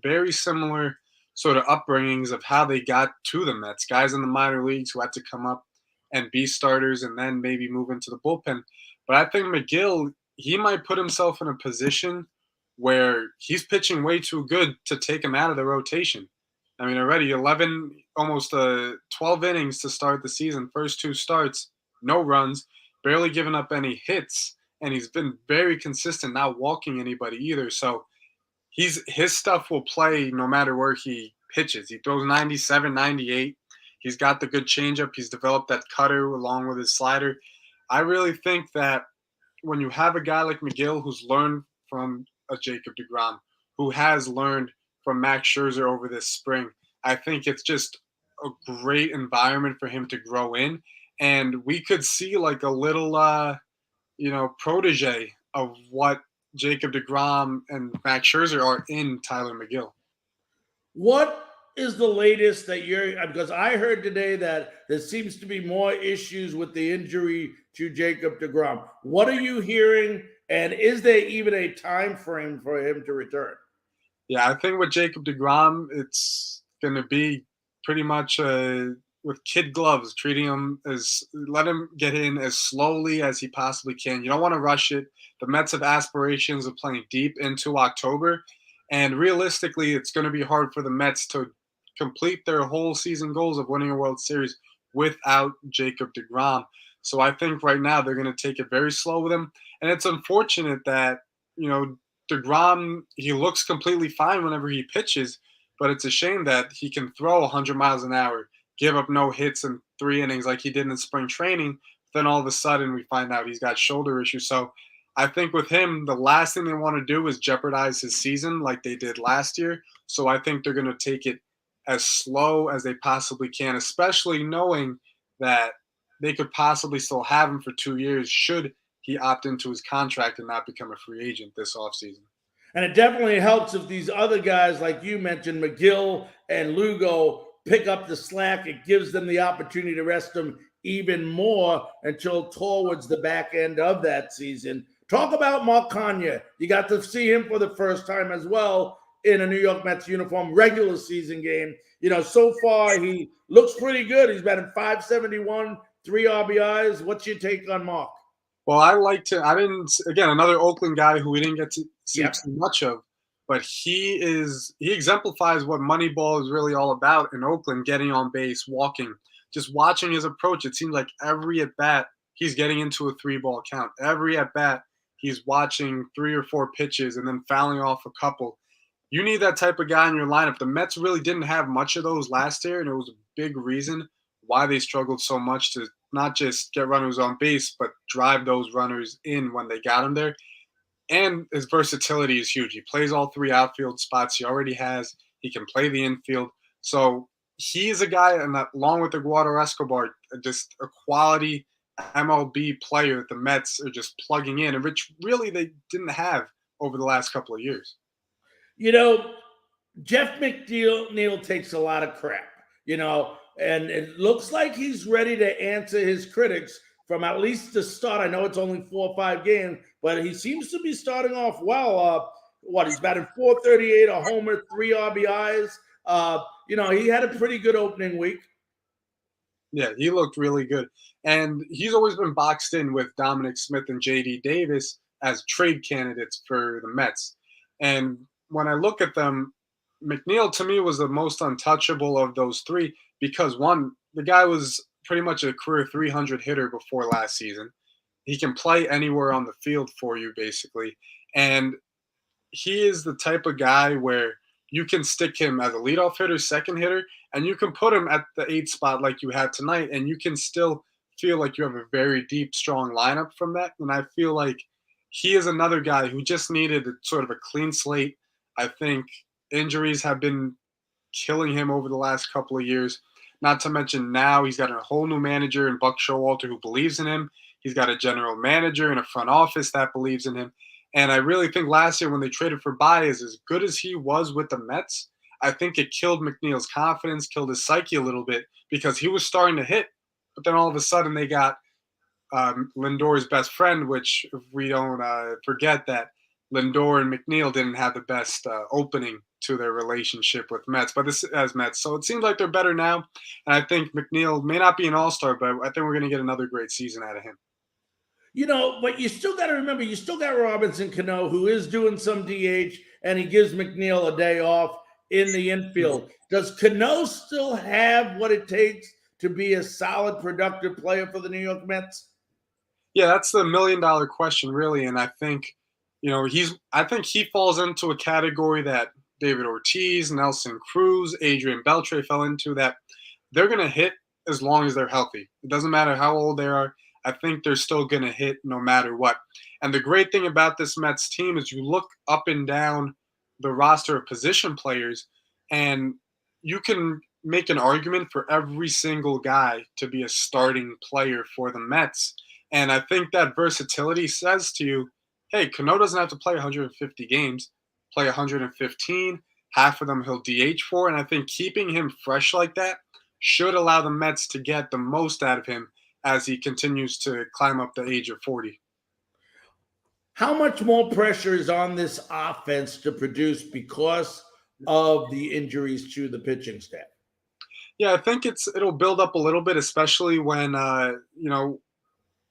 very similar sort of upbringings of how they got to the Mets. Guys in the minor leagues who had to come up and be starters and then maybe move into the bullpen. But I think McGill, he might put himself in a position where he's pitching way too good to take him out of the rotation. I mean, already 12 innings to start the season. First 2 starts, no runs, barely giving up any hits, and he's been very consistent, not walking anybody either. So his stuff will play no matter where he pitches. He throws 97, 98. He's got the good changeup. He's developed that cutter along with his slider. I really think that when you have a guy like McGill who's learned from a Jacob deGrom, who has learned from Max Scherzer over this spring, I think it's just a great environment for him to grow in. And we could see like a little, protege of what Jacob deGrom and Max Scherzer are in Tyler McGill. What is the latest that because I heard today that there seems to be more issues with the injury to Jacob deGrom. What are you hearing? And is there even a time frame for him to return? Yeah, I think with Jacob deGrom, it's going to be pretty much with kid gloves, treating him let him get in as slowly as he possibly can. You don't want to rush it. The Mets have aspirations of playing deep into October, and realistically, it's going to be hard for the Mets to complete their whole season goals of winning a World Series without Jacob deGrom. So I think right now they're going to take it very slow with him, and it's unfortunate that deGrom, he looks completely fine whenever he pitches, but it's a shame that he can throw 100 miles an hour, give up no hits in 3 innings like he did in spring training. Then all of a sudden we find out he's got shoulder issues. So I think with him, the last thing they want to do is jeopardize his season like they did last year. So I think they're going to take it as slow as they possibly can, especially knowing that they could possibly still have him for 2 years should he opt into his contract and not become a free agent this offseason. And it definitely helps if these other guys, like you mentioned, McGill and Lugo, pick up the slack. It gives them the opportunity to rest them even more until towards the back end of that season. Talk about Mark Kanya. You got to see him for the first time as well in a New York Mets uniform, regular season game. So far he looks pretty good. He's batting .571, 3 RBIs. What's your take on Mark? Well, another Oakland guy who we didn't get to see too much of, but he exemplifies what Moneyball is really all about in Oakland, getting on base, walking, just watching his approach. It seems like every at-bat, he's getting into a 3-ball count. Every at-bat, he's watching 3 or 4 pitches and then fouling off a couple. You need that type of guy in your lineup. The Mets really didn't have much of those last year, and it was a big reason why they struggled so much to not just get runners on base, but drive those runners in when they got him there. And his versatility is huge. He plays all 3 outfield spots he already has. He can play the infield. So he is a guy, and along with Eduardo Escobar, just a quality MLB player that the Mets are just plugging in, and which really they didn't have over the last couple of years. Jeff McNeil takes a lot of crap, and it looks like he's ready to answer his critics from at least the start. I know it's only 4 or 5 games, but he seems to be starting off well. He's batting .438, a homer, 3 RBIs. He had a pretty good opening week. Yeah, he looked really good. And he's always been boxed in with Dominic Smith and JD Davis as trade candidates for the Mets. And when I look at them, McNeil to me was the most untouchable of those three because one, the guy was pretty much a career 300 hitter before last season. He can play anywhere on the field for you, basically. And he is the type of guy where you can stick him as a leadoff hitter, second hitter, and you can put him at the 8 spot like you had tonight, and you can still feel like you have a very deep, strong lineup from that. And I feel like he is another guy who just needed sort of a clean slate. I think injuries have been killing him over the last couple of years. Not to mention now he's got a whole new manager in Buck Showalter who believes in him. He's got a general manager and a front office that believes in him. And I really think last year when they traded for Baez, as good as he was with the Mets, I think it killed McNeil's confidence, killed his psyche a little bit because he was starting to hit. But then all of a sudden they got Lindor's best friend, which if we don't forget that Lindor and McNeil didn't have the best opening to their relationship with Mets, but this as Mets. So it seems like they're better now. And I think McNeil may not be an all-star, but I think we're going to get another great season out of him. But you still got to remember, you still got Robinson Cano, who is doing some DH, and he gives McNeil a day off in the infield. Does Cano still have what it takes to be a solid, productive player for the New York Mets? Yeah, that's the $1 million question, really. And I think, I think he falls into a category that David Ortiz, Nelson Cruz, Adrian Beltre fell into, that they're going to hit as long as they're healthy. It doesn't matter how old they are. I think they're still going to hit no matter what. And the great thing about this Mets team is you look up and down the roster of position players, and you can make an argument for every single guy to be a starting player for the Mets. And I think that versatility says to you, hey, Cano doesn't have to play 150 games, play 115. Half of them he'll DH for. And I think keeping him fresh like that should allow the Mets to get the most out of him as he continues to climb up the age of 40. How much more pressure is on this offense to produce because of the injuries to the pitching staff? Yeah, I think it'll build up a little bit, especially when,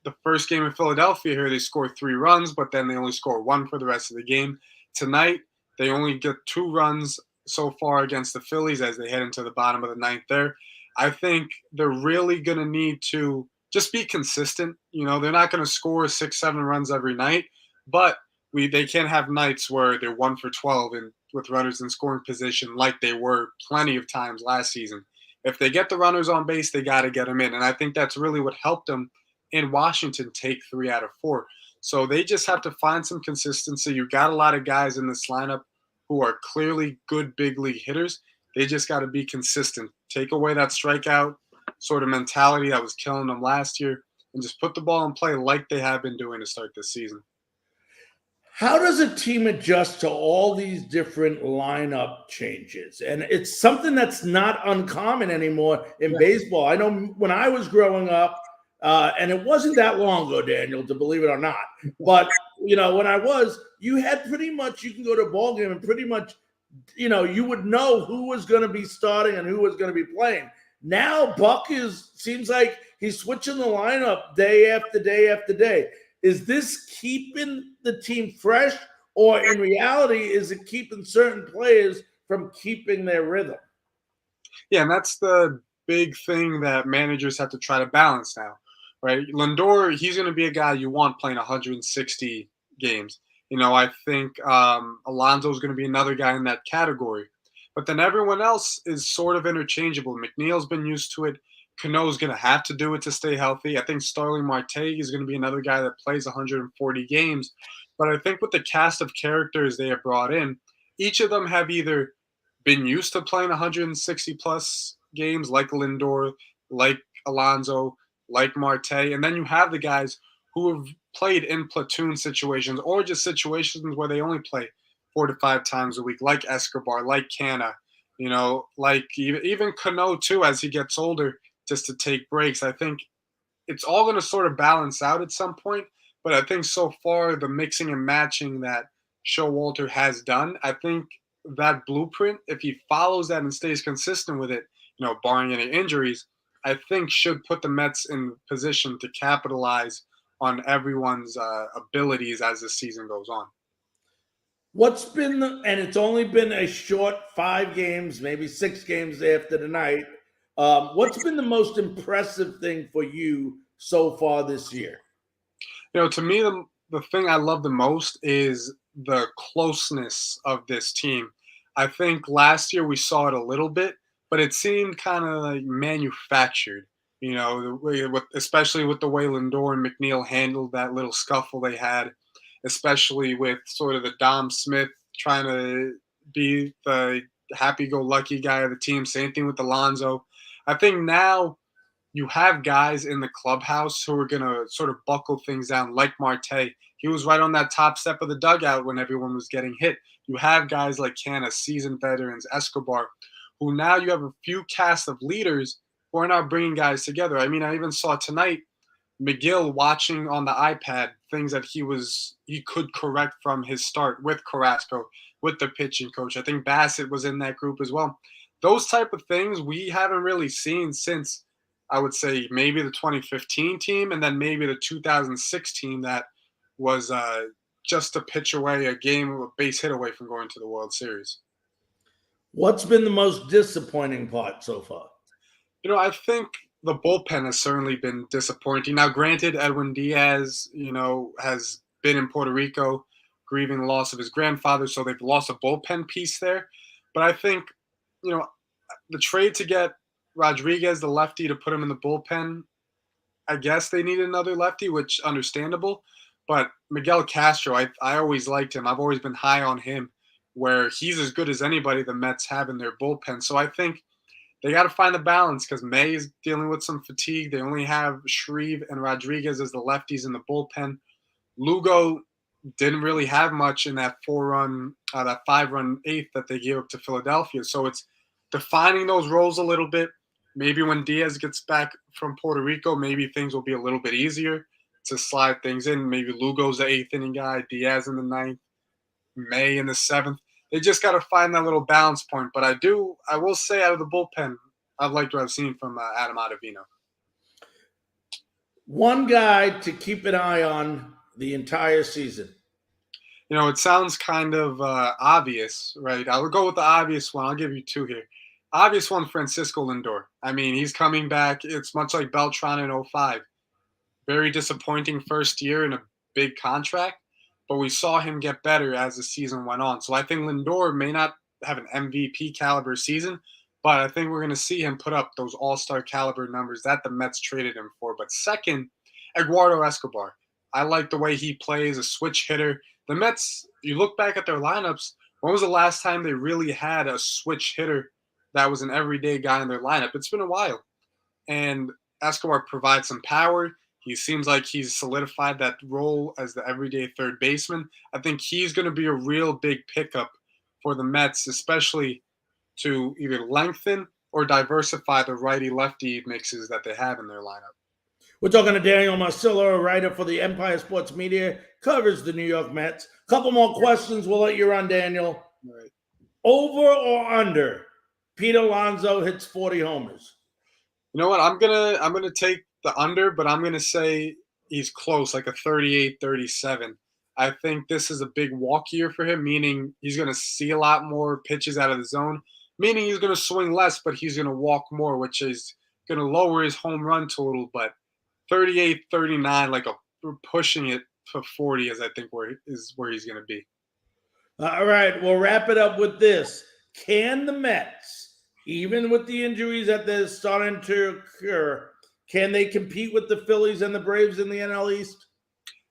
the first game in Philadelphia here, they score 3 runs, but then they only score 1 for the rest of the game. Tonight, they only get 2 runs so far against the Phillies as they head into the bottom of the 9th there. I think they're really going to need to just be consistent. They're not going to score 6-7 runs every night, but they can't have nights where they're 1 for 12 with runners in scoring position like they were plenty of times last season. If they get the runners on base, they got to get them in. And I think that's really what helped them in Washington take 3 out of 4. So they just have to find some consistency. You got a lot of guys in this lineup who are clearly good big league hitters. They just got to be consistent. Take away that strikeout sort of mentality that was killing them last year and just put the ball in play like they have been doing to start this season. How does a team adjust to all these different lineup changes? And it's something that's not uncommon anymore in baseball. I know when I was growing up, and it wasn't that long ago, Daniel, to believe it or not. But, when I was, you had pretty much, you can go to a ball game and pretty much, you would know who was going to be starting and who was going to be playing. Now Buck seems like he's switching the lineup day after day after day. Is this keeping the team fresh, or in reality, is it keeping certain players from keeping their rhythm? Yeah, and that's the big thing that managers have to try to balance now, right? Lindor, he's going to be a guy you want playing 160 games. I think Alonso is going to be another guy in that category. But then everyone else is sort of interchangeable. McNeil's been used to it. Cano's going to have to do it to stay healthy. I think Starling Marte is going to be another guy that plays 140 games. But I think with the cast of characters they have brought in, each of them have either been used to playing 160-plus games like Lindor, like Alonso, like Marte. And then you have the guys who have played in platoon situations or just situations where they only play 4 to 5 times a week, like Escobar, like Canna, like even Cano too as he gets older, just to take breaks. I think it's all going to sort of balance out at some point. But I think so far the mixing and matching that Showalter has done, I think that blueprint, if he follows that and stays consistent with it, barring any injuries, I think should put the Mets in position to capitalize on everyone's abilities as the season goes on. What's been, and it's only been a short 5 games, maybe 6 games after tonight. What's been the most impressive thing for you so far this year? To me, the thing I love the most is the closeness of this team. I think last year we saw it a little bit, but it seemed kind of like manufactured. Especially with the way Lindor and McNeil handled that little scuffle they had, especially with sort of the Dom Smith trying to be the happy-go-lucky guy of the team. Same thing with Alonso. I think now you have guys in the clubhouse who are going to sort of buckle things down, like Marte. He was right on that top step of the dugout when everyone was getting hit. You have guys like Canna, seasoned veterans, Escobar, who now you have a few cast of leaders who are now bringing guys together. I mean, I even saw tonight McGill watching on the iPad things that he could correct from his start with Carrasco, with the pitching coach. I think Bassett was in that group as well. Those type of things we haven't really seen since, I would say, maybe the 2015 team and then maybe the 2006 team that was just a pitch away, a base hit away from going to the World Series. What's been the most disappointing part so far? I think the bullpen has certainly been disappointing. Now, granted, Edwin Diaz, has been in Puerto Rico grieving the loss of his grandfather, so they've lost a bullpen piece there. But I think, the trade to get Rodriguez, the lefty, to put him in the bullpen, I guess they need another lefty, which understandable. But Miguel Castro, I always liked him. I've always been high on him, where he's as good as anybody the Mets have in their bullpen. So I think they got to find the balance because May is dealing with some fatigue. They only have Shreve and Rodriguez as the lefties in the bullpen. Lugo didn't really have much in that 5-run eighth that they gave up to Philadelphia. So it's defining those roles a little bit. Maybe when Diaz gets back from Puerto Rico, maybe things will be a little bit easier to slide things in. Maybe Lugo's the 8th inning guy, Diaz in the 9th, May in the 7th. They just got to find that little balance point. But I will say out of the bullpen, I'd like to have seen from Adam Ottavino. One guy to keep an eye on the entire season. It sounds kind of obvious, right? I would go with the obvious one. I'll give you 2 here. Obvious one, Francisco Lindor. I mean, he's coming back. It's much like Beltran in 2005. Very disappointing first year in a big contract, but we saw him get better as the season went on. So I think Lindor may not have an MVP caliber season, but I think we're going to see him put up those all-star caliber numbers that the Mets traded him for. But second, Eduardo Escobar. I like the way he plays, a switch hitter. The Mets, you look back at their lineups, when was the last time they really had a switch hitter that was an everyday guy in their lineup? It's been a while. And Escobar provides some power. He seems like he's solidified that role as the everyday third baseman. I think he's going to be a real big pickup for the Mets, especially to either lengthen or diversify the righty-lefty mixes that they have in their lineup. We're talking to Daniel Marcillo, a writer for the Empire Sports Media, covers the New York Mets. Couple more questions. We'll let you run, Daniel. All right. Over or under? Pete Alonso hits 40 homers. You know what? I'm gonna take the under, but I'm gonna say he's close, like a 38-37. I think this is a big walk year for him, meaning he's gonna see a lot more pitches out of the zone, meaning he's gonna swing less, but he's gonna walk more, which is gonna lower his home run total. But 38-39, like we're pushing it to 40, as I think where he's going to be. All right, we'll wrap it up with this. Can the Mets, even with the injuries that they're starting to occur, can they compete with the Phillies and the Braves in the NL East?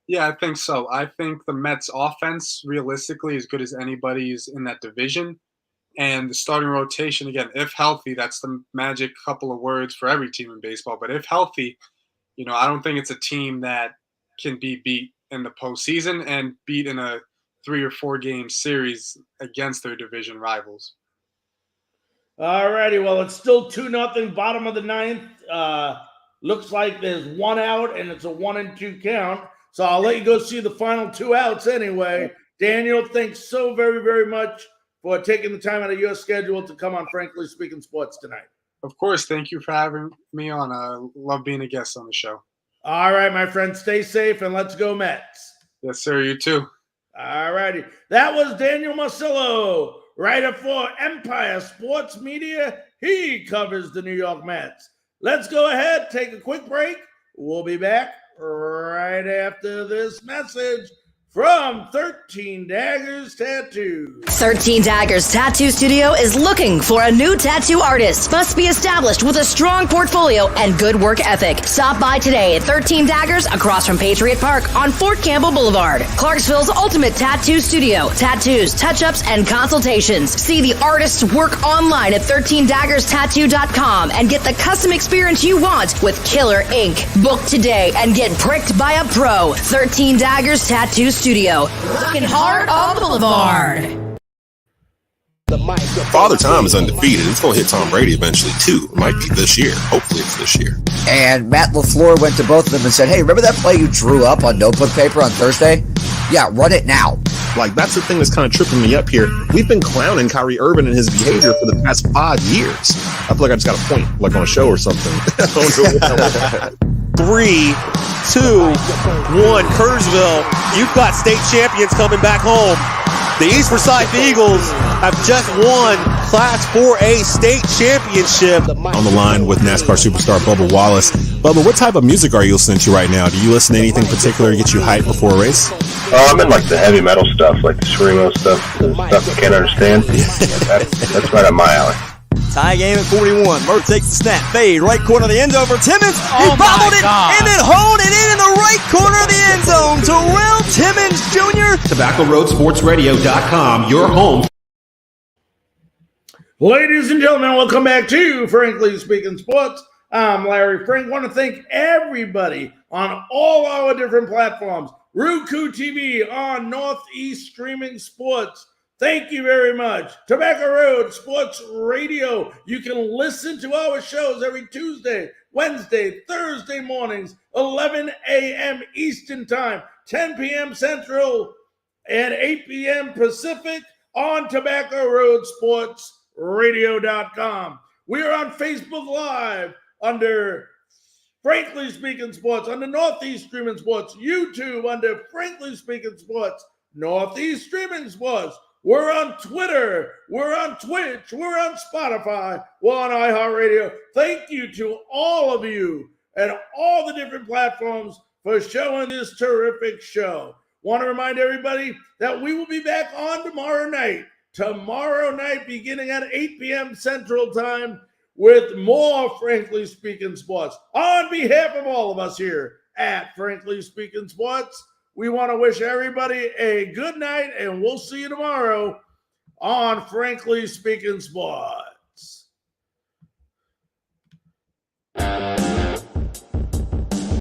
Yeah, I think so. I think the Mets offense, realistically, as good as anybody's in that division. And the starting rotation, again, if healthy, that's the magic couple of words for every team in baseball. But if healthy, I don't think it's a team that can be beat in the postseason and beat in a 3 or 4 game series against their division rivals. All righty. Well, it's still 2-0, bottom of the ninth. Looks like there's one out, and it's a 1-2 count. So I'll let you go see the final 2 outs anyway. Daniel, thanks so very, very much for taking the time out of your schedule to come on Frankly Speaking Sports tonight. Of course. Thank you for having me on. Love being a guest on the show. All right, my friend. Stay safe, and let's go Mets. Yes, sir. You too. All righty. That was Daniel Marcillo, writer for Empire Sports Media. He covers the New York Mets. Let's go ahead, take a quick break. We'll be back right after this message from 13 Daggers Tattoos. 13 Daggers Tattoo Studio is looking for a new tattoo artist. Must be established with a strong portfolio and good work ethic. Stop by today at 13 Daggers across from Patriot Park on Fort Campbell Boulevard. Clarksville's ultimate tattoo studio. Tattoos, touch-ups, and consultations. See the artist's work online at 13daggerstattoo.com and get the custom experience you want with killer ink. Book today and get pricked by a pro. 13 Daggers Tattoo Studio. Looking hard on the boulevard. Father Time is undefeated. It's going to hit Tom Brady eventually, too. It might be this year. Hopefully it's this year. And Matt LaFleur went to both of them and said, hey, remember that play you drew up on notebook paper on Thursday? Yeah, run it now. Like, that's the thing that's kind of tripping me up here. We've been clowning Kyrie Irving and his behavior for the past 5 years. I feel like I just got a point, like on a show or something. 3, 2, 1, Kerrsville, you've got state champions coming back home. The East Forsyth Eagles have just won Class 4A state championship. On the line with NASCAR superstar Bubba Wallace. Bubba, what type of music are you listening to right now? Do you listen to anything particular to get you hyped before a race? I'm in like the heavy metal stuff, like the screamo stuff, the stuff you can't understand. That's right up my alley. Tie game at 41. Murph takes the snap. Fade. Right corner of the end zone for Timmons. He bobbled it and then honed it in the right corner of the end zone. Terrell Timmons Jr. TobaccoRoadSportsRadio.com, your home. Ladies and gentlemen, welcome back to Frankly Speaking Sports. I'm Larry Frank. I want to thank everybody on all our different platforms. Roku TV on Northeast Streaming Sports. Thank you very much. Tobacco Road Sports Radio. You can listen to our shows every Tuesday, Wednesday, Thursday mornings, 11 a.m. Eastern Time, 10 p.m. Central, and 8 p.m. Pacific on TobaccoRoadSportsRadio.com. We are on Facebook Live under Frankly Speaking Sports, under Northeast Streaming Sports, YouTube under Frankly Speaking Sports, Northeast Streaming Sports. We're on Twitter. We're on Twitch. We're on Spotify. We're on iHeartRadio. Thank you to all of you and all the different platforms for showing this terrific show. Want to remind everybody that we will be back on tomorrow night. Tomorrow night, beginning at 8 p.m. Central Time, with more Frankly Speaking Sports. On behalf of all of us here at Frankly Speaking Sports, we want to wish everybody a good night, and we'll see you tomorrow on Frankly Speaking Sports.